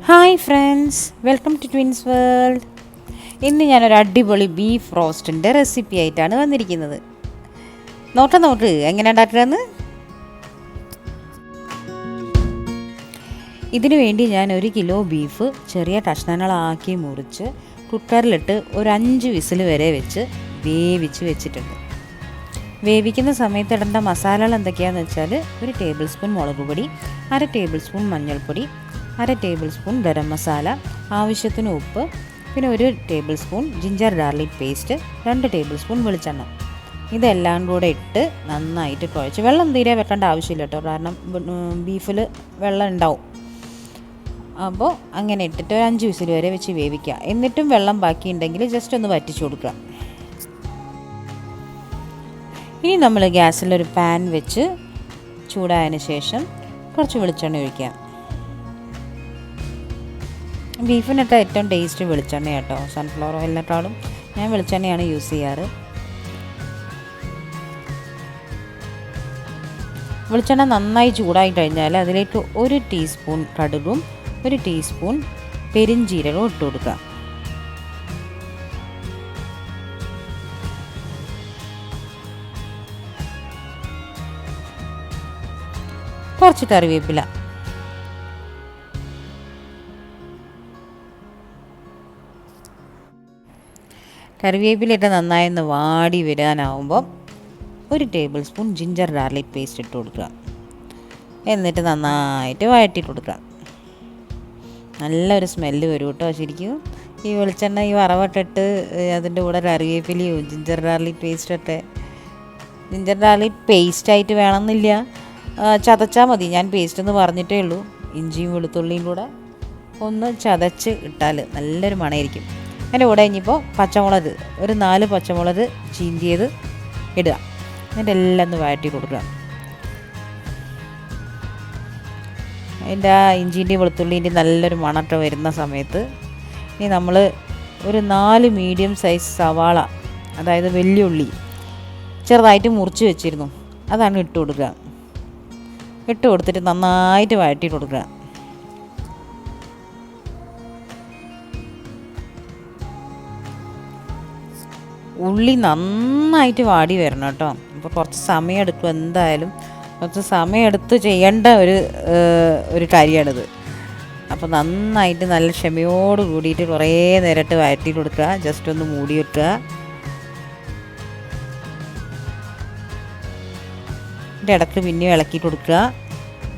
Hi friends, welcome to twins world. ഇന്ന് ഞാനൊരു അടിപൊളി ബീഫ് റോസ്റ്റിൻ്റെ റെസിപ്പി ആയിട്ടാണ് വന്നിരിക്കുന്നത്. നോട്ട് എങ്ങനെ ഉണ്ടാക്കുകയെന്ന്. ഇതിനു വേണ്ടി ഞാൻ 1 കിലോ ബീഫ് ചെറിയ കഷ്ണങ്ങളാക്കി മുറിച്ച് കുക്കറിലിട്ട് ഒരു 5 വിസിൽ വരെ വെച്ച് വേവിച്ച് വെച്ചിട്ടുണ്ട്. വേവിക്കുന്ന സമയത്ത് ഇടേണ്ട മസാലകൾ എന്തൊക്കെയാണെന്ന് വെച്ചാൽ 1 ടേബിൾ സ്പൂൺ മുളക് പൊടി, 1/2 ടേബിൾ സ്പൂൺ മഞ്ഞൾപ്പൊടി, 1/2 ടേബിൾ സ്പൂൺ ഗരം മസാല, ആവശ്യത്തിന് ഉപ്പ്, പിന്നെ 1 table spoon ginger garlic paste, 2 table spoon വെളിച്ചെണ്ണ. ഇതെല്ലാം കൂടെ ഇട്ട് നന്നായിട്ട് കുഴച്ച്, വെള്ളം തീരെ വെക്കേണ്ട ആവശ്യമില്ല കേട്ടോ, കാരണം ബീഫിൽ വെള്ളം ഉണ്ടാവും. അപ്പോൾ അങ്ങനെ ഇട്ടിട്ട് ഒരു 5 വിസിൽ വരെ വെച്ച് വേവിക്കുക. എന്നിട്ടും വെള്ളം ബാക്കിയുണ്ടെങ്കിൽ ജസ്റ്റ് ഒന്ന് വറ്റിച്ച് കൊടുക്കുക. ഇനി നമ്മൾ ഗ്യാസിലൊരു പാൻ വെച്ച് ചൂടായതിന് ശേഷം കുറച്ച് വെളിച്ചെണ്ണ ഒഴിക്കുക. ബീഫിനിട്ട് ഏറ്റവും ടേസ്റ്റ് വെളിച്ചെണ്ണ കേട്ടോ, സൺഫ്ലവർ ഓയിലിനെക്കാളും ഞാൻ വെളിച്ചെണ്ണയാണ് യൂസ് ചെയ്യാറ്. വെളിച്ചെണ്ണ നന്നായി ചൂടായി കഴിഞ്ഞാൽ അതിലേക്ക് 1 ടീസ്പൂൺ കടുകും 1 ടീസ്പൂൺ പെരിഞ്ജീരകവും ഇട്ട് കൊടുക്കുക. കുറച്ച് കറിവേപ്പില, കറിവേപ്പിലിട്ട് നന്നായി ഒന്ന് വാടി വരാനാവുമ്പോൾ 1 table spoon ginger garlic paste ഇട്ട് കൊടുക്കുക. എന്നിട്ട് നന്നായിട്ട് വഴറ്റി കൊടുക്കുക. നല്ലൊരു സ്മെല്ല് വരും കേട്ടോ. ശരിക്കും ഈ വെളിച്ചെണ്ണ ഈ വറവട്ടിട്ട് അതിൻ്റെ കൂടെ കറിവേപ്പിലയും ജിഞ്ചർ ഗാർലിക് പേസ്റ്റൊക്കെ, ജിഞ്ചർ ഗാർലിക് പേസ്റ്റായിട്ട് വേണമെന്നില്ല, ചതച്ചാൽ മതി. ഞാൻ പേസ്റ്റ് എന്ന് പറഞ്ഞിട്ടേ ഉള്ളൂ. ഇഞ്ചിയും വെളുത്തുള്ളിയും കൂടെ ഒന്ന് ചതച്ച് ഇട്ടാൽ നല്ലൊരു മണമായിരിക്കും. അതിൻ്റെ കൂടെ ഇനിയിപ്പോൾ പച്ചമുളക്, ഒരു 4 പച്ചമുളക് ചീന്തിയത് ഇടുക. അതിൻ്റെ എല്ലാം ഒന്ന് വഴറ്റി കൊടുക്കുക. അതിൻ്റെ ആ ഇഞ്ചിൻ്റെയും വെളുത്തുള്ളീൻ്റെയും നല്ലൊരു മണമൊക്കെ വരുന്ന സമയത്ത് ഇനി നമ്മൾ ഒരു 4 മീഡിയം സൈസ് സവാള, അതായത് വലിയ ഉള്ളി ചെറുതായിട്ട് മുറിച്ച് വെച്ചിരുന്നു, അതാണ് ഇട്ട് കൊടുക്കുക. ഇട്ട് കൊടുത്തിട്ട് നന്നായിട്ട് വഴറ്റി കൊടുക്കുക. ഉള്ളി നന്നായിട്ട് വാടി വരണം കേട്ടോ. അപ്പോൾ കുറച്ച് സമയം എടുക്കും, എന്തായാലും കുറച്ച് സമയമെടുത്ത് ചെയ്യേണ്ട ഒരു കാര്യമാണിത്. അപ്പോൾ നന്നായിട്ട് നല്ല ക്ഷമയോട് കൂടിയിട്ട് കുറേ നേരിട്ട് വഴറ്റി കൊടുക്കുക. ജസ്റ്റ് ഒന്ന് മൂടി വെക്കുക. ഇതിൻ്റെ ഇടയ്ക്ക് പിന്നെയും ഇളക്കി കൊടുക്കുക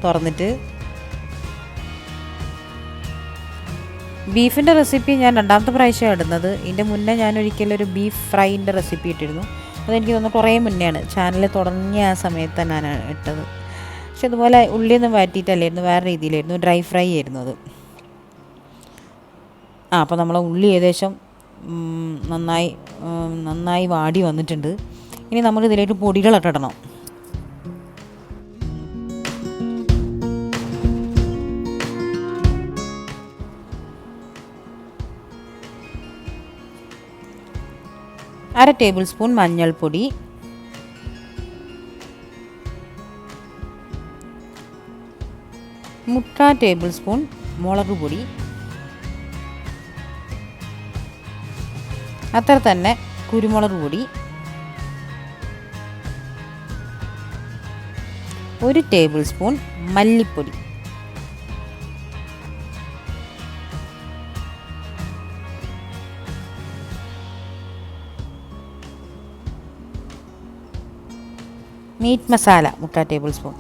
തുറന്നിട്ട്. ബീഫിൻ്റെ റെസിപ്പി ഞാൻ 2ാമത്തെ പ്രാവശ്യം ഇടുന്നത്. ഇതിൻ്റെ മുന്നേ ഞാൻ ഒരിക്കലൊരു ബീഫ് ഫ്രൈൻ്റെ റെസിപ്പി ഇട്ടിരുന്നു. അതെനിക്ക് തോന്നുന്നു കുറേ മുന്നെയാണ്, ചാനൽ തുടങ്ങിയ ആ സമയത്ത് തന്നെയാണ് ഇട്ടത്. പക്ഷെ അതുപോലെ ഉള്ളിയൊന്നും വഴറ്റിയിട്ടല്ലായിരുന്നു, വേറെ രീതിയിലായിരുന്നു, ഡ്രൈ ഫ്രൈ ആയിരുന്നു അത്. അപ്പോൾ നമ്മളെ ഉള്ളി ഏകദേശം നന്നായി വാടി വന്നിട്ടുണ്ട്. ഇനി നമുക്ക് ഇതിലേക്ക് പൊടികളൊക്കെ ഇടണം. അര ടേബിൾ സ്പൂൺ മഞ്ഞൾപ്പൊടി, 1/4 ടേബിൾ സ്പൂൺ മുളക് പൊടി, അത്ര തന്നെ കുരുമുളക് പൊടി, 1 ടേബിൾ സ്പൂൺ മല്ലിപ്പൊടി, മീറ്റ് മസാല 1/4 ടേബിൾ സ്പൂൺ,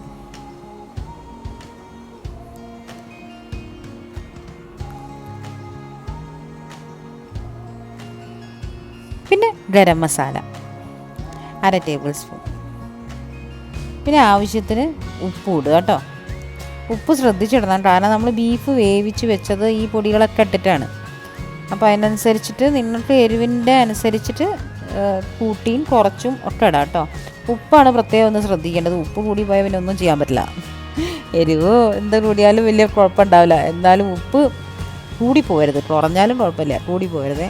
പിന്നെ ഗരം മസാല 1/2 ടേബിൾ സ്പൂൺ. പിന്നെ ആവശ്യത്തിന് ഉപ്പ് ഇടുക കേട്ടോ. ഉപ്പ് ശ്രദ്ധിച്ചിടണം, കാരണം നമ്മൾ ബീഫ് വേവിച്ച് വെച്ചത് ഈ പൊടികളൊക്കെ ഇട്ടിട്ടാണ്. അപ്പോൾ അതിനനുസരിച്ചിട്ട് നിങ്ങൾക്ക് എരിവിൻ്റെ അനുസരിച്ചിട്ട് കൂട്ടിയും കുറച്ചും ഒക്കെ ഇടാം കേട്ടോ. ഉപ്പാണ് പ്രത്യേകം ഒന്ന് ശ്രദ്ധിക്കേണ്ടത്. ഉപ്പ് കൂടി പോയാൽ പിന്നെ ഒന്നും ചെയ്യാൻ പറ്റില്ല. എരിവ് എന്ത് കൂടിയാലും വലിയ കുഴപ്പമുണ്ടാവില്ല, എന്നാലും ഉപ്പ് കൂടി പോകരുത്. കുറഞ്ഞാലും കുഴപ്പമില്ല, കൂടി പോകരുത്.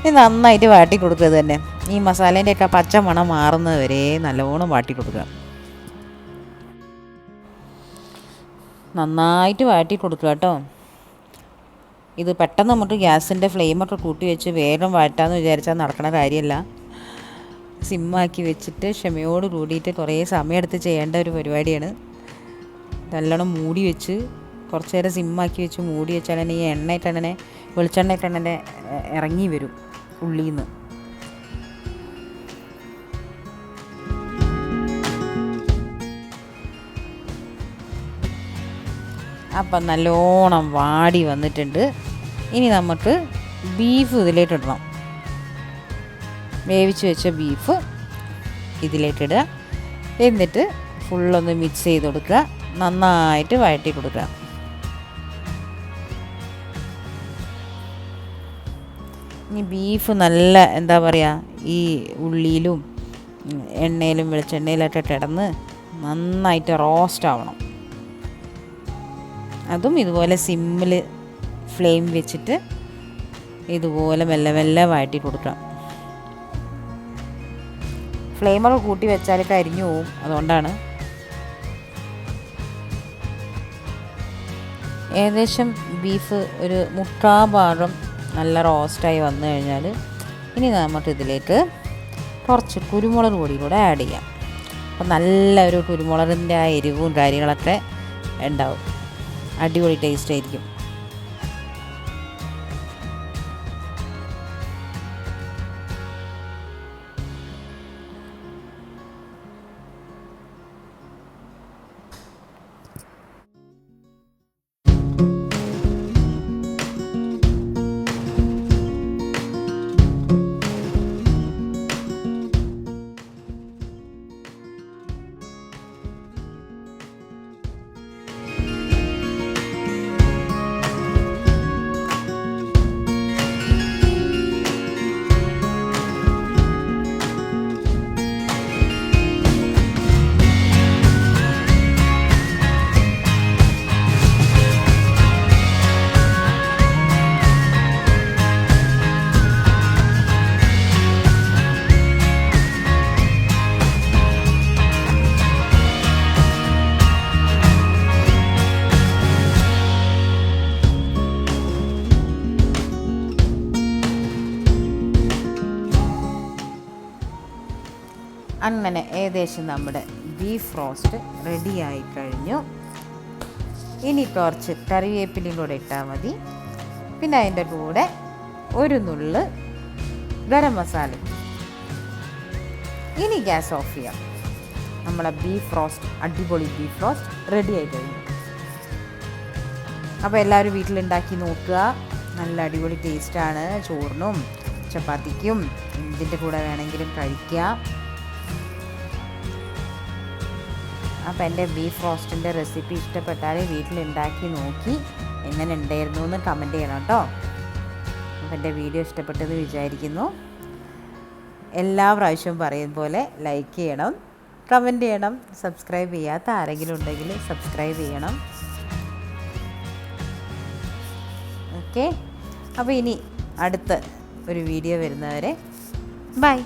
ഇത് നന്നായിട്ട് വാട്ടി കൊടുക്കുക. തന്നെ ഈ മസാലേൻ്റെയൊക്കെ പച്ച മണം മാറുന്നത് വരെ നല്ലോണം വാട്ടി കൊടുക്കുക. നന്നായിട്ട് വാട്ടി കൊടുക്കുക കേട്ടോ. ഇത് പെട്ടെന്ന് നമുക്ക് ഗ്യാസിൻ്റെ ഫ്ലെയിമൊക്കെ കൂട്ടി വെച്ച് വേഗം വഴറ്റാമെന്ന് വിചാരിച്ചാൽ നടക്കണ കാര്യമല്ല. സിമ്മാക്കി വെച്ചിട്ട് ക്ഷമയോട് കൂടിയിട്ട് കുറേ സമയമെടുത്ത് ചെയ്യേണ്ട ഒരു പരിപാടിയാണ്. നല്ലോണം മൂടി വെച്ച് കുറച്ച് നേരം സിമ്മാക്കി വെച്ച് മൂടി വെച്ചാൽ തന്നെ ഈ എണ്ണയിട്ടന്നെ വെളിച്ചെണ്ണയിട്ടന്നെ ഇറങ്ങി വരും ഉള്ളിൽ നിന്ന്. അപ്പം നല്ലോണം വാടി വന്നിട്ടുണ്ട്. ഇനി നമുക്ക് ബീഫ് ഇതിലേട്ടിടണം. വേവിച്ച് വെച്ച ബീഫ് ഇതിലേട്ടിടുക. എന്നിട്ട് ഫുള്ളൊന്ന് മിക്സ് ചെയ്ത് കൊടുക്കുക. നന്നായിട്ട് വഴറ്റി കൊടുക്കുക. ഇനി ബീഫ് നല്ല എന്താ പറയുക, ഈ ഉള്ളിയിലും എണ്ണയിലും വെളിച്ചെണ്ണയിലൊക്കെ കിടന്ന് നന്നായിട്ട് റോസ്റ്റ് ആവണം. അതും ഇതുപോലെ സിമ്മിൽ ഫ്ലെയിം വെച്ചിട്ട് ഇതുപോലെ മെല്ലെ മെല്ലെ വഴറ്റി കൊടുക്കാം. ഫ്ലെയിമൊക്കെ കൂട്ടി വെച്ചാൽ കരിഞ്ഞു പോവും, അതുകൊണ്ടാണ്. ഏകദേശം ബീഫ് ഒരു 3/4 ഭാഗം നല്ല റോസ്റ്റായി വന്നു കഴിഞ്ഞാൽ ഇനി നമുക്കിതിലേക്ക് കുറച്ച് കുരുമുളക് പൊടി കൂടെ ആഡ് ചെയ്യാം. അപ്പോൾ നല്ല ഒരു കുരുമുളകിൻ്റെ ആ എരിവും കാര്യങ്ങളൊക്കെ ഉണ്ടാവും. അടിപൊളി ടേസ്റ്റ് ആയിരിക്കും. അങ്ങനെ ഏകദേശം നമ്മുടെ ബീഫ് റോസ്റ്റ് റെഡിയായി കഴിഞ്ഞു. ഇനി കുറച്ച് കറിവേപ്പിലയും കൂടെ ഇട്ടാൽ മതി. പിന്നെ അതിൻ്റെ കൂടെ ഒരു നുള്ള് ഗരം മസാല. ഇനി ഗ്യാസ് ഓഫ് ചെയ്യാം. നമ്മളെ ബീഫ് റോസ്റ്റ്, അടിപൊളി ബീഫ് റോസ്റ്റ് റെഡി ആയി കഴിഞ്ഞു. അപ്പോൾ എല്ലാവരും വീട്ടിലുണ്ടാക്കി നോക്കുക. നല്ല അടിപൊളി ടേസ്റ്റാണ്. ചോറിനും ചപ്പാത്തിക്കും ഇതിൻ്റെ കൂടെ വേണമെങ്കിലും കഴിക്കാം. അപ്പോൾ എൻ്റെ ബീഫ് റോസ്റ്റിൻ്റെ റെസിപ്പി ഇഷ്ടപ്പെട്ടാൽ വീട്ടിലുണ്ടാക്കി നോക്കി എങ്ങനെ ഉണ്ടായിരുന്നു എന്ന് കമൻറ്റ് ചെയ്യണം കേട്ടോ. അപ്പോൾ എൻ്റെ വീഡിയോ ഇഷ്ടപ്പെട്ടെന്ന് വിചാരിക്കുന്നു. എല്ലാ പ്രാവശ്യവും പറയും പോലെ ലൈക്ക് ചെയ്യണം, കമൻറ്റ് ചെയ്യണം. സബ്സ്ക്രൈബ് ചെയ്യാത്ത ആരെങ്കിലും ഉണ്ടെങ്കിൽ സബ്സ്ക്രൈബ് ചെയ്യണം. ഓക്കെ, അപ്പോൾ ഇനി അടുത്ത ഒരു വീഡിയോ വരുന്നവരെ ബൈ.